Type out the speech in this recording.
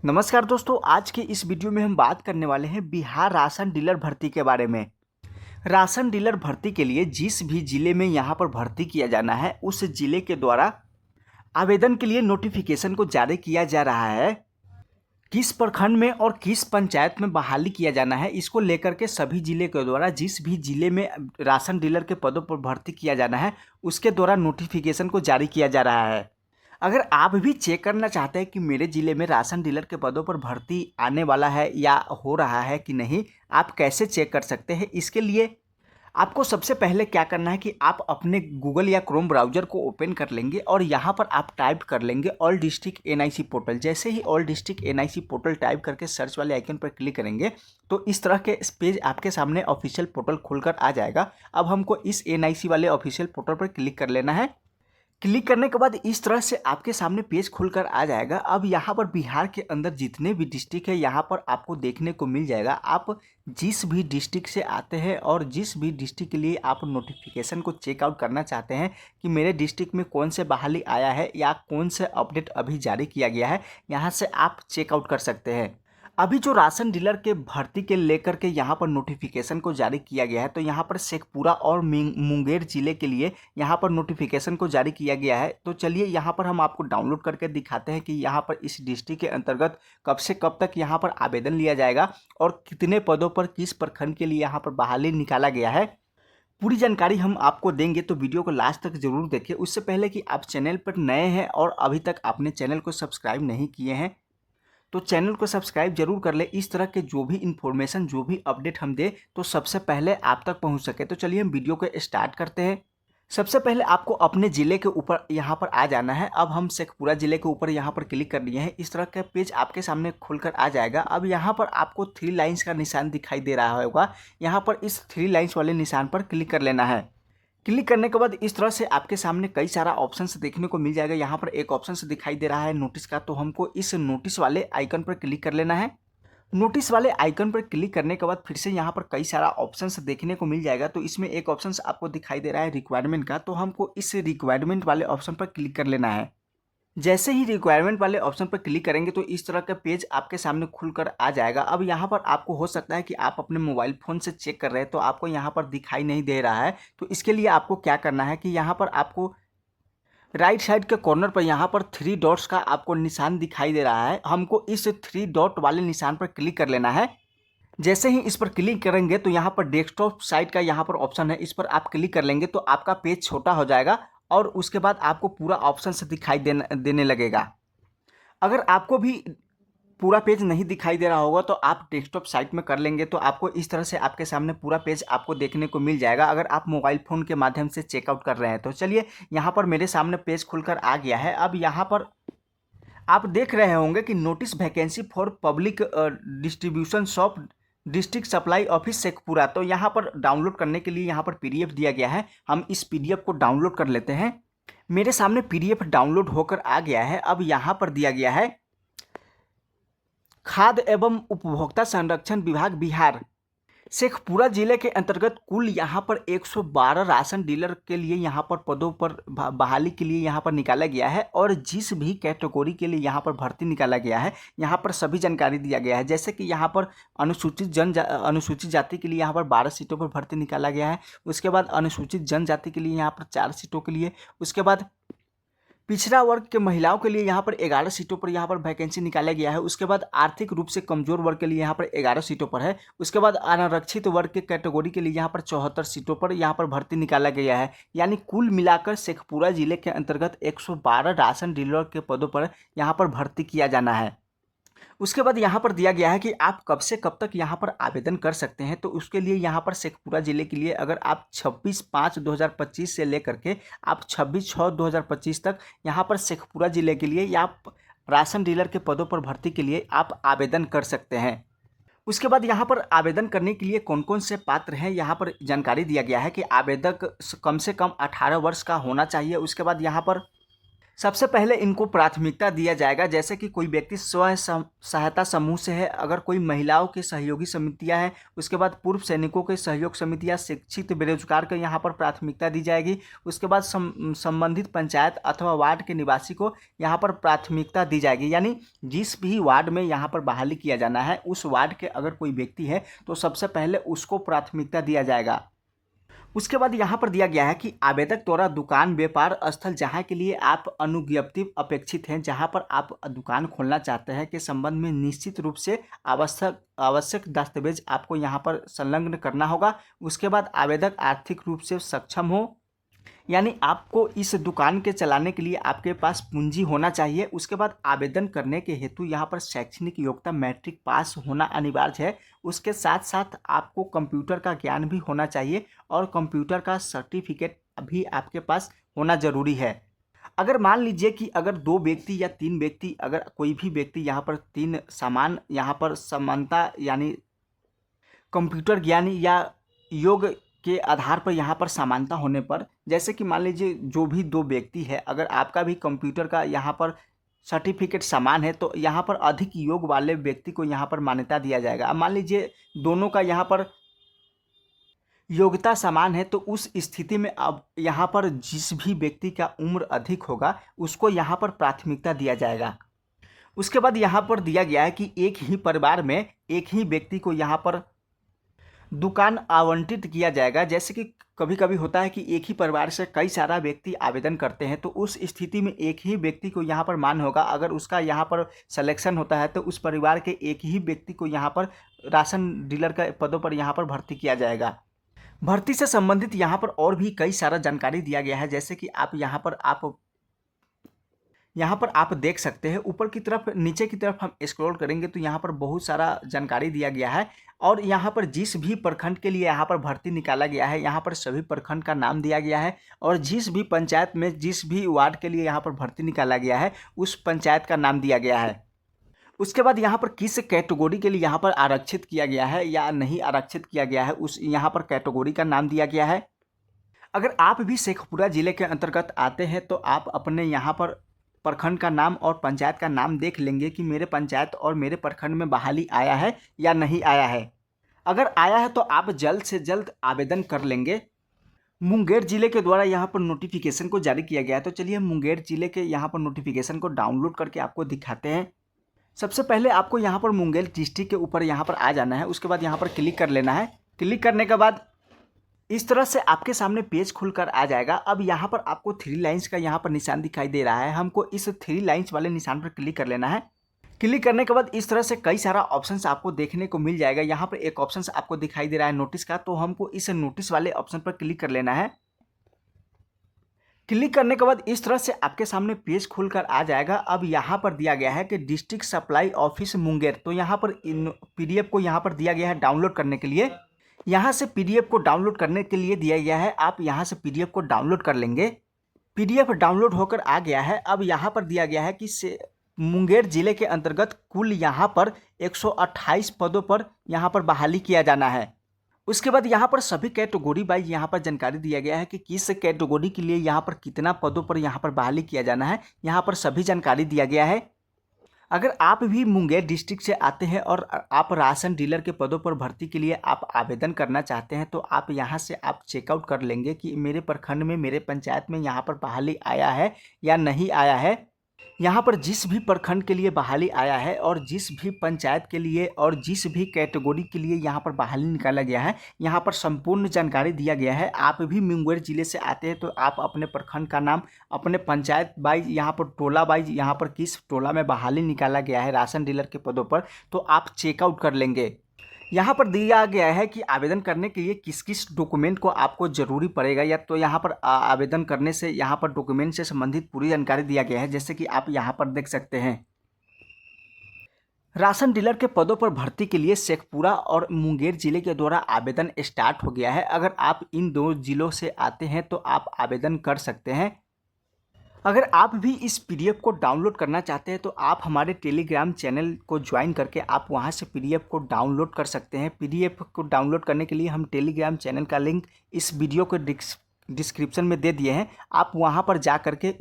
नमस्कार दोस्तों, आज के इस वीडियो में हम बात करने वाले हैं बिहार राशन डीलर भर्ती के बारे में। राशन डीलर भर्ती के लिए जिस भी ज़िले में यहाँ पर भर्ती किया जाना है, उस ज़िले के द्वारा आवेदन के लिए नोटिफिकेशन को जारी किया जा रहा है। किस प्रखंड में और किस पंचायत में बहाली किया जाना है, इसको लेकर के सभी ज़िले के द्वारा जिस भी ज़िले में राशन डीलर के पदों पर भर्ती किया जाना है, उसके द्वारा नोटिफिकेशन को जारी किया जा रहा है। अगर आप भी चेक करना चाहते हैं कि मेरे ज़िले में राशन डीलर के पदों पर भर्ती आने वाला है या हो रहा है कि नहीं, आप कैसे चेक कर सकते हैं? इसके लिए आपको सबसे पहले क्या करना है कि आप अपने गूगल या क्रोम ब्राउज़र को ओपन कर लेंगे और यहाँ पर आप टाइप कर लेंगे ऑल डिस्ट्रिक्ट एनआईसी पोर्टल। जैसे ही all district NIC portal type करके सर्च वाले आइकन पर क्लिक करेंगे तो इस तरह के पेज आपके सामने ऑफिशियल पोर्टल खुलकर आ जाएगा। अब हमको इस एनआईसी वाले ऑफिशियल पोर्टल पर क्लिक कर लेना है। क्लिक करने के बाद इस तरह से आपके सामने पेज खुलकर आ जाएगा। अब यहाँ पर बिहार के अंदर जितने भी डिस्ट्रिक्ट है यहाँ पर आपको देखने को मिल जाएगा। आप जिस भी डिस्ट्रिक्ट से आते हैं और जिस भी डिस्ट्रिक्ट के लिए आप नोटिफिकेशन को चेकआउट करना चाहते हैं कि मेरे डिस्ट्रिक्ट में कौन से बहाली आया है या कौन से अपडेट अभी जारी किया गया है, यहाँ से आप चेकआउट कर सकते हैं। अभी जो राशन डीलर के भर्ती के लेकर के यहाँ पर नोटिफिकेशन को जारी किया गया है, तो यहाँ पर शेखपुरा और मुंगेर जिले के लिए यहाँ पर नोटिफिकेशन को जारी किया गया है। तो चलिए यहाँ पर हम आपको डाउनलोड करके दिखाते हैं कि यहाँ पर इस डिस्ट्रिक्ट के अंतर्गत कब से कब तक यहाँ पर आवेदन लिया जाएगा और कितने पदों पर किस प्रखंड के लिए यहाँ पर बहाली निकाला गया है। पूरी जानकारी हम आपको देंगे, तो वीडियो को लास्ट तक जरूर देखिए। उससे पहले कि आप चैनल पर नए हैं और अभी तक आपने चैनल को सब्सक्राइब नहीं किए हैं, तो चैनल को सब्सक्राइब जरूर कर ले। इस तरह के जो भी इन्फॉर्मेशन, जो भी अपडेट हम दे तो सबसे पहले आप तक पहुंच सके। तो चलिए हम वीडियो को स्टार्ट करते हैं। सबसे पहले आपको अपने ज़िले के ऊपर यहाँ पर आ जाना है। अब हम शेखपुरा ज़िले के ऊपर यहाँ पर क्लिक कर लिए हैं। इस तरह का पेज आपके सामने खुलकर आ जाएगा। अब यहाँ पर आपको 3 लाइन्स का निशान दिखाई दे रहा होगा। यहाँ पर इस 3 लाइन्स वाले निशान पर क्लिक कर लेना है। क्लिक करने के बाद इस तरह से आपके सामने कई सारा ऑप्शंस देखने को मिल जाएगा। यहाँ पर एक ऑप्शंस दिखाई दे रहा है नोटिस का, तो हमको इस नोटिस वाले आइकन पर क्लिक कर लेना है। नोटिस वाले आइकन पर क्लिक करने के बाद फिर से यहाँ पर कई सारा ऑप्शंस देखने को मिल जाएगा। तो इसमें एक ऑप्शंस आपको दिखाई दे रहा है रिक्वायरमेंट का, तो हमको इस रिक्वायरमेंट वाले ऑप्शन पर क्लिक कर लेना है। जैसे ही रिक्वायरमेंट वाले ऑप्शन पर क्लिक करेंगे तो इस तरह का पेज आपके सामने खुलकर आ जाएगा। अब यहाँ पर आपको हो सकता है कि आप अपने मोबाइल फ़ोन से चेक कर रहे हैं तो आपको यहाँ पर दिखाई नहीं दे रहा है। तो इसके लिए आपको क्या करना है कि यहाँ पर आपको राइट साइड के कॉर्नर पर यहाँ पर 3 डॉट्स का आपको निशान दिखाई दे रहा है। हमको इस 3 डॉट वाले निशान पर क्लिक कर लेना है। जैसे ही इस पर क्लिक करेंगे तो यहाँ पर डेस्कटॉप साइट का यहाँ पर ऑप्शन है, इस पर आप क्लिक कर लेंगे तो आपका पेज छोटा हो जाएगा और उसके बाद आपको पूरा ऑप्शन से दिखाई देने लगेगा। अगर आपको भी पूरा पेज नहीं दिखाई दे रहा होगा तो आप डेस्कटॉप साइट में कर लेंगे तो आपको इस तरह से आपके सामने पूरा पेज आपको देखने को मिल जाएगा, अगर आप मोबाइल फ़ोन के माध्यम से चेकआउट कर रहे हैं। तो चलिए यहाँ पर मेरे सामने पेज खुलकर आ गया है। अब यहाँ पर आप देख रहे होंगे कि notice vacancy for public distribution shop district supply office Sheikhpura. तो यहाँ पर डाउनलोड करने के लिए यहाँ पर पीडीएफ दिया गया है। हम इस पीडीएफ को डाउनलोड कर लेते हैं। मेरे सामने पीडीएफ डाउनलोड होकर आ गया है। अब यहाँ पर दिया गया है खाद्य एवं उपभोक्ता संरक्षण विभाग बिहार शेखपुरा जिले के अंतर्गत कुल यहाँ पर 112 राशन डीलर के लिए यहाँ पर पदों पर बहाली के लिए यहाँ पर निकाला गया है और जिस भी कैटेगरी के लिए यहाँ पर भर्ती निकाला गया है यहाँ पर सभी जानकारी दिया गया है। जैसे कि यहाँ पर अनुसूचित जाति के लिए यहाँ पर 12 सीटों पर भर्ती निकाला गया है। उसके बाद अनुसूचित जनजाति के लिए यहाँ पर 4 सीटों के लिए, उसके बाद पिछड़ा वर्ग के महिलाओं के लिए यहाँ पर 11 सीटों पर यहाँ पर वैकेंसी निकाला गया है। उसके बाद आर्थिक रूप से कमजोर वर्ग के लिए यहाँ पर 11 सीटों पर है। उसके बाद अनारक्षित वर्ग के कैटेगरी के लिए यहाँ पर 74 सीटों पर यहाँ पर भर्ती निकाला गया है। यानी कुल मिलाकर शेखपुरा जिले के अंतर्गत 112 राशन डीलर के पदों पर यहाँ पर भर्ती किया जाना है। उसके बाद यहाँ पर दिया गया है कि आप कब से कब तक यहाँ पर आवेदन कर सकते हैं। तो उसके लिए यहाँ पर शेखपुरा जिले के लिए अगर आप 26/5/2025 से लेकर के आप 26/6/2025 तक यहाँ पर शेखपुरा जिले के लिए या राशन डीलर के पदों पर भर्ती के लिए आप आवेदन कर सकते हैं। उसके बाद यहाँ पर आवेदन करने के लिए कौन कौन से पात्र हैं यहाँ पर जानकारी दिया गया है कि आवेदक कम से कम 18 वर्ष का होना चाहिए। उसके बाद यहाँ पर सबसे पहले इनको प्राथमिकता दिया जाएगा, जैसे कि कोई व्यक्ति स्व सहायता समूह से है, अगर कोई महिलाओं की सहयोगी समितियां हैं, उसके बाद पूर्व सैनिकों के सहयोग समितियां, शिक्षित बेरोजगार को यहाँ पर प्राथमिकता दी जाएगी। उसके बाद संबंधित पंचायत अथवा वार्ड के निवासी को यहाँ पर प्राथमिकता दी जाएगी। यानी जिस भी वार्ड में यहाँ पर बहाली किया जाना है, उस वार्ड के अगर कोई व्यक्ति है तो सबसे पहले उसको प्राथमिकता दिया जाएगा। उसके बाद यहाँ पर दिया गया है कि आवेदक द्वारा दुकान व्यापार स्थल जहाँ के लिए आप अनुज्ञप्ति अपेक्षित हैं, जहाँ पर आप दुकान खोलना चाहते हैं के संबंध में निश्चित रूप से आवश्यक दस्तावेज आपको यहाँ पर संलग्न करना होगा। उसके बाद आवेदक आर्थिक रूप से सक्षम हो, यानी आपको इस दुकान के चलाने के लिए आपके पास पूंजी होना चाहिए। उसके बाद आवेदन करने के हेतु यहाँ पर शैक्षणिक योग्यता मैट्रिक पास होना अनिवार्य है। उसके साथ साथ आपको कंप्यूटर का ज्ञान भी होना चाहिए और कंप्यूटर का सर्टिफिकेट भी आपके पास होना जरूरी है। अगर मान लीजिए कि अगर 2 व्यक्ति या 3 व्यक्ति, अगर कोई भी व्यक्ति यहाँ पर 3 समान यहाँ पर समानता यानी कंप्यूटर ज्ञान या योग के आधार पर यहाँ पर समानता होने पर, जैसे कि मान लीजिए जो भी 2 व्यक्ति है, अगर आपका भी कंप्यूटर का यहाँ पर सर्टिफिकेट समान है तो यहाँ पर अधिक योग वाले व्यक्ति को यहाँ पर मान्यता दिया जाएगा। अब मान लीजिए दोनों का यहाँ पर योग्यता समान है तो उस स्थिति में अब यहाँ पर जिस भी व्यक्ति का उम्र अधिक होगा उसको यहाँ पर प्राथमिकता दिया जाएगा। उसके बाद यहाँ पर दिया गया है कि एक ही परिवार में एक ही व्यक्ति को यहाँ पर दुकान आवंटित किया जाएगा। जैसे कि कभी कभी होता है कि एक ही परिवार से कई सारा व्यक्ति आवेदन करते हैं, तो उस स्थिति में एक ही व्यक्ति को यहाँ पर मान होगा। अगर उसका यहाँ पर सिलेक्शन होता है तो उस परिवार के एक ही व्यक्ति को यहाँ पर राशन डीलर के पदों पर यहाँ पर भर्ती किया जाएगा। भर्ती से संबंधित यहाँ पर और भी कई सारा जानकारी दिया गया है, जैसे कि आप यहाँ पर आप देख सकते हैं ऊपर की तरफ, नीचे की तरफ हम स्क्रॉल करेंगे तो यहाँ पर बहुत सारा जानकारी दिया गया है। और यहाँ पर जिस भी प्रखंड के लिए यहाँ पर भर्ती निकाला गया है, यहाँ पर सभी प्रखंड का नाम दिया गया है। और जिस भी पंचायत में जिस भी वार्ड के लिए यहाँ पर भर्ती निकाला गया है उस पंचायत का नाम दिया गया है। उसके बाद यहाँ पर किस कैटेगरी के लिए यहाँ पर आरक्षित किया गया है या नहीं आरक्षित किया गया है, उस यहाँ पर कैटेगरी का नाम दिया गया है। अगर आप भी शेखपुरा जिले के अंतर्गत आते हैं तो आप अपने यहाँ पर प्रखंड का नाम और पंचायत का नाम देख लेंगे कि मेरे पंचायत और मेरे प्रखंड में बहाली आया है या नहीं आया है। अगर आया है तो आप जल्द से जल्द आवेदन कर लेंगे। मुंगेर जिले के द्वारा यहाँ पर नोटिफिकेशन को जारी किया गया है, तो चलिए मुंगेर जिले के यहाँ पर नोटिफिकेशन को डाउनलोड करके आपको दिखाते हैं। सबसे पहले आपको यहाँ पर मुंगेर डिस्ट्रिक्ट के ऊपर यहाँ पर आ जाना है। उसके बाद यहाँ पर क्लिक कर लेना है। क्लिक करने के बाद इस तरह से आपके सामने पेज खुलकर आ जाएगा। अब यहाँ पर आपको 3 लाइन्स का यहाँ पर निशान दिखाई दे रहा है, हमको इस 3 लाइन्स वाले निशान पर क्लिक कर लेना है। क्लिक करने के बाद इस तरह से कई सारा ऑप्शंस आपको देखने को मिल जाएगा। यहाँ पर एक ऑप्शन आपको दिखाई दे रहा है नोटिस का, तो हमको इस नोटिस वाले ऑप्शन पर क्लिक कर लेना है। क्लिक करने के बाद इस तरह से आपके सामने पेज खुलकर आ जाएगा। अब यहाँ पर दिया गया है कि डिस्ट्रिक्ट सप्लाई ऑफिस मुंगेर, तो यहाँ पर PDF को यहाँ पर दिया गया है डाउनलोड करने के लिए। यहाँ से PDF को डाउनलोड करने के लिए दिया गया है, आप यहाँ से PDF को डाउनलोड कर लेंगे। PDF डाउनलोड होकर आ गया है। अब यहाँ पर दिया गया है कि मुंगेर जिले के अंतर्गत कुल यहाँ पर 128 पदों पर यहाँ पर बहाली किया जाना है। उसके बाद यहाँ पर सभी कैटेगरी वाइज यहाँ पर जानकारी दिया गया है कि किस कैटेगरी के लिए यहाँ पर कितना पदों पर यहाँ पर बहाली किया जाना है, यहाँ पर सभी जानकारी दिया गया है। अगर आप भी मुंगेर डिस्ट्रिक्ट से आते हैं और आप राशन डीलर के पदों पर भर्ती के लिए आप आवेदन करना चाहते हैं तो आप यहाँ से आप चेकआउट कर लेंगे कि मेरे प्रखंड में मेरे पंचायत में यहाँ पर बहाली आया है या नहीं आया है। यहाँ पर जिस भी प्रखंड के लिए बहाली आया है और जिस भी पंचायत के लिए और जिस भी कैटेगरी के लिए यहाँ पर बहाली निकाला गया है, यहाँ पर संपूर्ण जानकारी दिया गया है। आप भी मुंगेर जिले से आते हैं तो आप अपने प्रखंड का नाम, अपने पंचायत वाइज, यहाँ पर टोला वाइज, यहाँ पर किस टोला में बहाली निकाला गया है राशन डीलर के पदों पर, तो आप चेकआउट कर लेंगे। यहाँ पर दिया गया है कि आवेदन करने के लिए किस किस डॉक्यूमेंट को आपको ज़रूरी पड़ेगा, या तो यहाँ पर आवेदन करने से यहाँ पर डॉक्यूमेंट से संबंधित पूरी जानकारी दिया गया है। जैसे कि आप यहाँ पर देख सकते हैं, राशन डीलर के पदों पर भर्ती के लिए शेखपुरा और मुंगेर जिले के द्वारा आवेदन स्टार्ट हो गया है। अगर आप इन 2 जिलों से आते हैं तो आप आवेदन कर सकते हैं। अगर आप भी इस PDF को डाउनलोड करना चाहते हैं तो आप हमारे टेलीग्राम चैनल को ज्वाइन करके आप वहां से PDF को डाउनलोड कर सकते हैं। PDF को डाउनलोड करने के लिए हम टेलीग्राम चैनल का लिंक इस वीडियो के डिस्क्रिप्शन में दे दिए हैं, आप वहां पर जा करके